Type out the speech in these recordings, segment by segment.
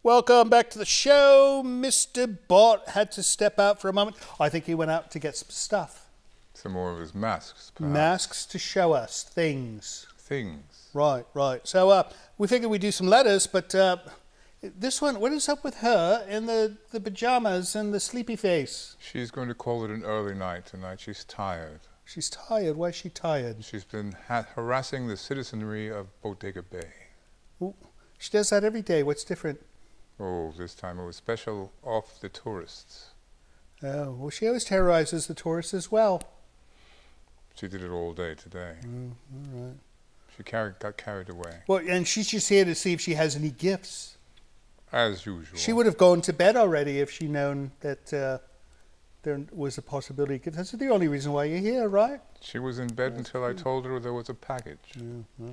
Welcome back to the show. Mr. Bot had to step out for a moment. I think he went out to get some stuff. Some more of his masks, perhaps. Masks to show us things. Things. Right. So we figured we'd do some letters, but this one, what is up with her in the pajamas and the sleepy face? She's going to call it an early night tonight. She's tired. She's tired. Why is she tired? She's been harassing the citizenry of Bodega Bay. Ooh, she does that every day. What's different? Oh, this time it was special off the tourists. Oh, well, she always terrorizes the tourists as well. She did it all day today. All right. She got carried away. Well, and she's just here to see if she has any gifts. As usual. She would have gone to bed already if she'd known that there was a possibility of gifts. That's the only reason why you're here, right? She was in bed until I told her there was a package. Yeah,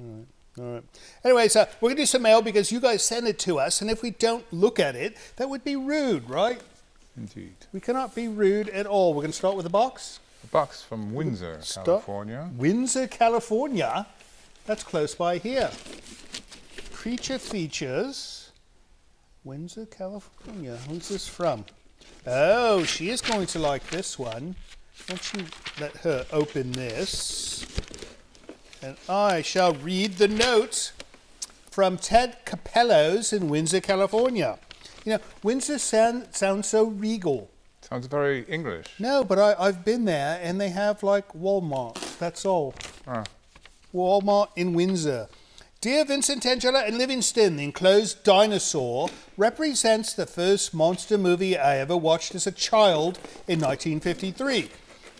all right. Anyways, we're going to do some mail because you guys send it to us, and if we don't look at it, that would be rude, right? Indeed. We cannot be rude at all. We're going to start with a box. A box from Windsor, California. Windsor, California? That's close by here. Creature Features. Windsor, California. Who's this from? Oh, she is going to like this one. Why don't you let her open this? And I shall read the note from Ted Capello's in Windsor, California. You know, Windsor sounds so regal. Sounds very English. No, but I've been there, and they have, like, Walmart. That's all. Ah. Walmart in Windsor. Dear Vincent, Angela, and Livingston, the enclosed dinosaur represents the first monster movie I ever watched as a child in 1953.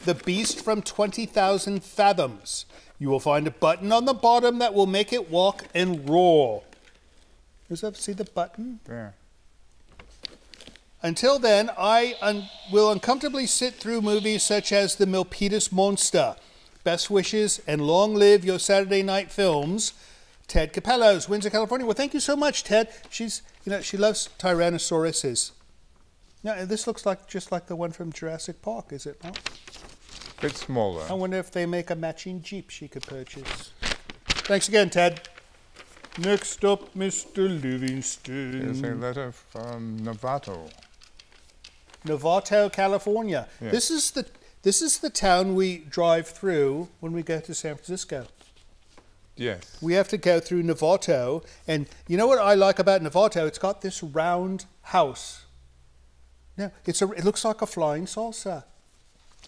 The Beast from 20,000 Fathoms. You will find a button on the bottom that will make it walk and roar. See the button? There. Until then, I will uncomfortably sit through movies such as The Milpitas Monster. Best wishes and long live your Saturday night films. Ted Capello's, Windsor, California. Well, thank you so much, Ted. She loves Tyrannosauruses. Now, this looks just like the one from Jurassic Park, is it not? Bit smaller. I wonder if they make a matching Jeep she could purchase. Thanks again, Ted. Next up, Mr. Livingston. Here's a letter from Novato. Novato, California. Yes. This is the town we drive through when we go to San Francisco. Yes. We have to go through Novato, and you know what I like about Novato? It's got this round house. No, it looks like a flying saucer.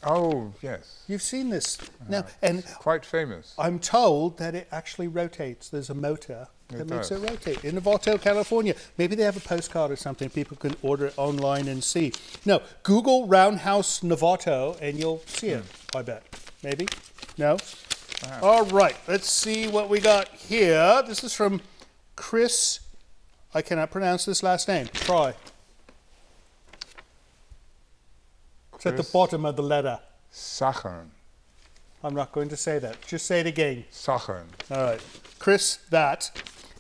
Oh, yes. You've seen this. Now, and it's quite famous. I'm told that it actually rotates. There's a motor that makes it rotate. In Novato, California. Maybe they have a postcard or something. People can order it online and see. No, Google Roundhouse Novato and you'll see it, I bet. Maybe? No? All right, let's see what we got here. This is from Chris. I cannot pronounce this last name. Try. It's at the bottom of the letter. Sachern. I'm not going to say that. Just say it again. Sachern. All right. Chris, that.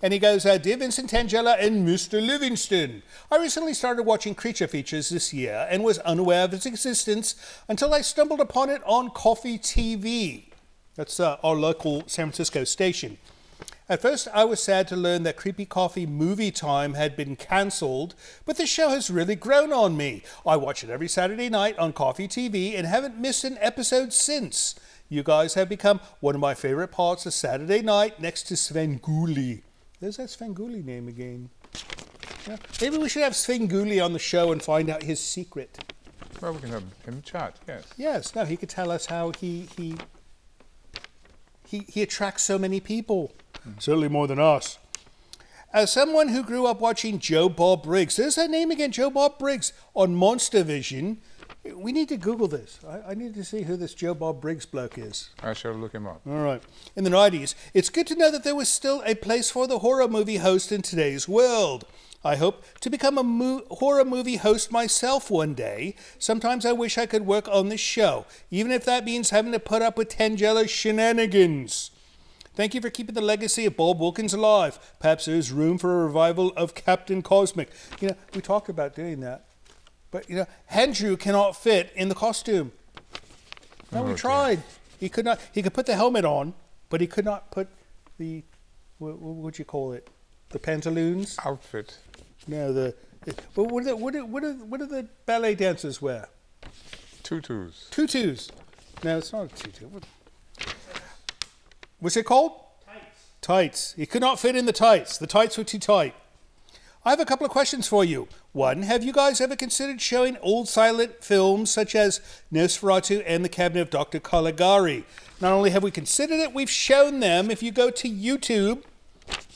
And he goes, Dear Vincent, Angela, and Mr. Livingston. I recently started watching Creature Features this year and was unaware of its existence until I stumbled upon it on Coffee TV. That's our local San Francisco station. At first, I was sad to learn that Creepy Coffee Movie Time had been cancelled, but the show has really grown on me. I watch it every Saturday night on Coffee TV and haven't missed an episode since. You guys have become one of my favorite parts of Saturday night next to Svengoolie. There's that Svengoolie name again. Yeah. Maybe we should have Svengoolie on the show and find out his secret. Well, we can have him chat, yes. Yes, no, he could tell us how he attracts so many people. Certainly more than us. As someone who grew up watching Joe Bob Briggs, there's that name again, Joe Bob Briggs, on Monster Vision. We need to Google this. I need to see who this Joe Bob Briggs bloke is. I shall look him up. All right. In the 90s, it's good to know that there was still a place for the horror movie host in today's world. I hope to become a horror movie host myself one day. Sometimes I wish I could work on this show, even if that means having to put up with Tangela's shenanigans. Thank you for keeping the legacy of Bob Wilkins alive. Perhaps there's room for a revival of Captain Cosmic. You know, we talked about doing that. But, you know, Andrew cannot fit in the costume. No, we tried. He could not. He could put the helmet on, but he could not put the, what would you call it? The pantaloons? Outfit. No, what do the ballet dancers wear? Tutus. Tutus. No, it's not a tutu. What's it called? Tights. Tights. He could not fit in the tights. The tights were too tight. I have a couple of questions for you. One, have you guys ever considered showing old silent films such as Nosferatu and The Cabinet of Dr. Caligari? Not only have we considered it, we've shown them. If you go to YouTube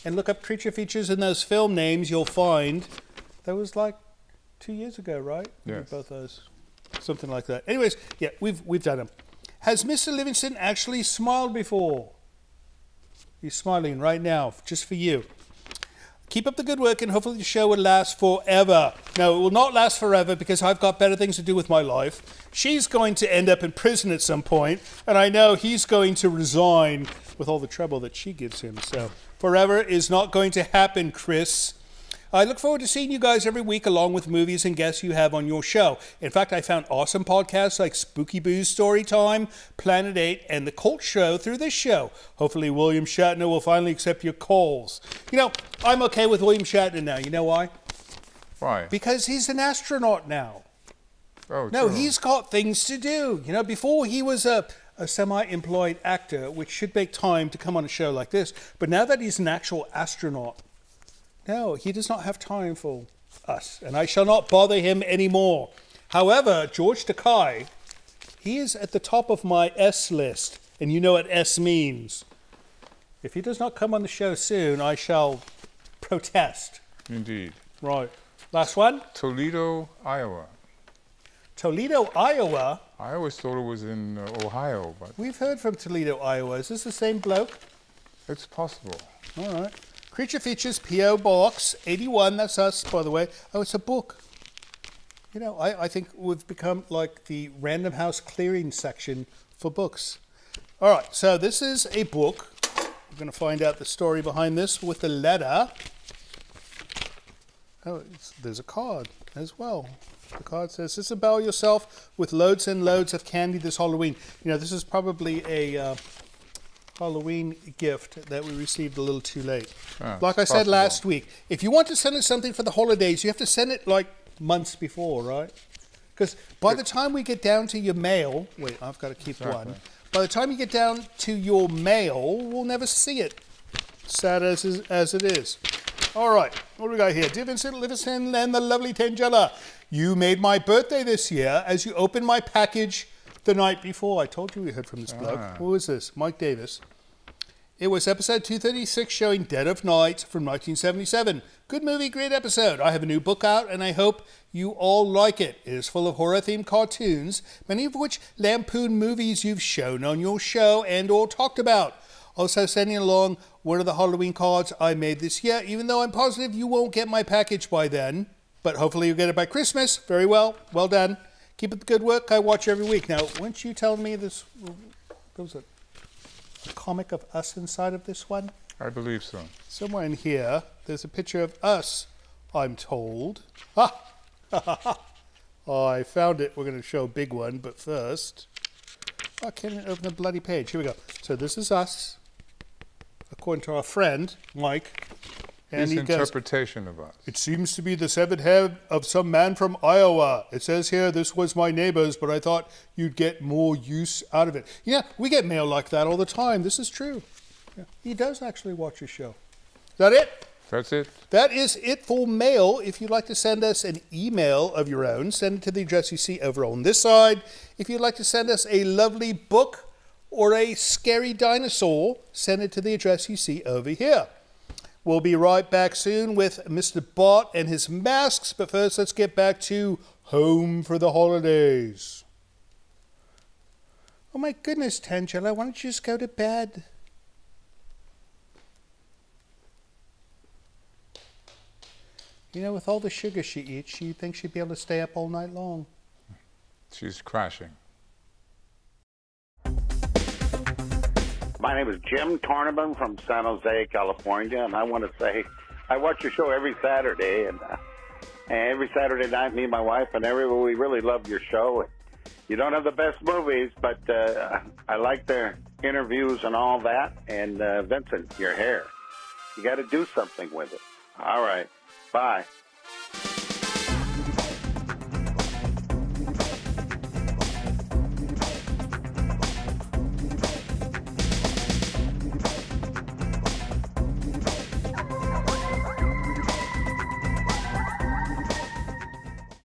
and look up creature features in those film names, you'll find that was like 2 years ago, right? Yes. Both those. Something like that. Anyways, yeah, we've done them. Has Mr. Livingston actually smiled before? He's smiling right now, just for you. Keep up the good work, and hopefully the show will last forever. No, it will not last forever because I've got better things to do with my life. She's going to end up in prison at some point, and I know he's going to resign with all the trouble that she gives him. So forever is not going to happen, Chris. I look forward to seeing you guys every week along with movies and guests you have on your show. In fact, I found awesome podcasts like Spooky Boo's Storytime, Planet 8, and The Cult Show through this show. Hopefully William Shatner will finally accept your calls. You know, I'm okay with William Shatner now. You know why? Why? Because he's an astronaut now. Oh, No, true. he's got things to do. You know, before he was a semi-employed actor, which should make time to come on a show like this. But now that he's an actual astronaut, no, he does not have time for us, and I shall not bother him anymore. However, George Takei, he is at the top of my S list, and you know what S means. If he does not come on the show soon, I shall protest. Indeed. Right. Last one? Toledo, Iowa. Toledo, Iowa? I always thought it was in Ohio, but We've heard from Toledo, Iowa. Is this the same bloke? it's possible. All right. Creature Features, P.O. Box 81. That's us, by the way. Oh, it's a book. You know, I think we've become like the Random House clearing section for books. All right, so this is a book. We're going to find out the story behind this with the letter. Oh, there's a card as well. The card says, disembowel yourself with loads and loads of candy this Halloween. You know, this is probably a Halloween gift that we received a little too late. Like I said last week, if you want to send us something for the holidays, you have to send it like months before, right? Because by the time we get down to your mail, wait, I've got to keep one. By the time you get down to your mail, we'll never see it. Sad as it is. All right, what do we got here? Dear Vincent, Livingston, and the lovely Tangela, you made my birthday this year as you opened my package the night before. I told you we heard from this bloke. Who was this? Mike Davis. It was episode 236 showing Dead of Night from 1977. Good movie, great episode. I have a new book out and I hope you all like it. It is full of horror-themed cartoons, many of which lampoon movies you've shown on your show and or talked about. Also sending along one of the Halloween cards I made this year, even though I'm positive you won't get my package by then. But hopefully you'll get it by Christmas. Very well. Well done. Keep up the good work. I watch every week. Now, weren't you telling me this? There was a comic of us inside of this one? I believe so. Somewhere in here, there's a picture of us, I'm told. Ah! Oh, I found it. We're going to show a big one, but first... Oh, I can't even open the bloody page. Here we go. So this is us, according to our friend, Mike. And His he interpretation of us. It seems to be the severed head of some man from Iowa. It says here, this was my neighbor's, but I thought you'd get more use out of it. Yeah, we get mail like that all the time. This is true. Yeah, he does actually watch your show. Is that it? That's it. That is it for mail. If you'd like to send us an email of your own, send it to the address you see over on this side. If you'd like to send us a lovely book or a scary dinosaur, send it to the address you see over here. We'll be right back soon with Mr. Bot and his masks, but first let's get back to Home for the Holidays. Oh my goodness, Tangela, why don't you just go to bed? You know, with all the sugar she eats, she thinks she'd be able to stay up all night long. She's crashing. My name is Jim Tornaban from San Jose, California, and I want to say I watch your show every Saturday, and every Saturday night, me and my wife and we really love your show. You don't have the best movies, but I like their interviews and all that. And Vincent, your hair, you got to do something with it. All right, bye.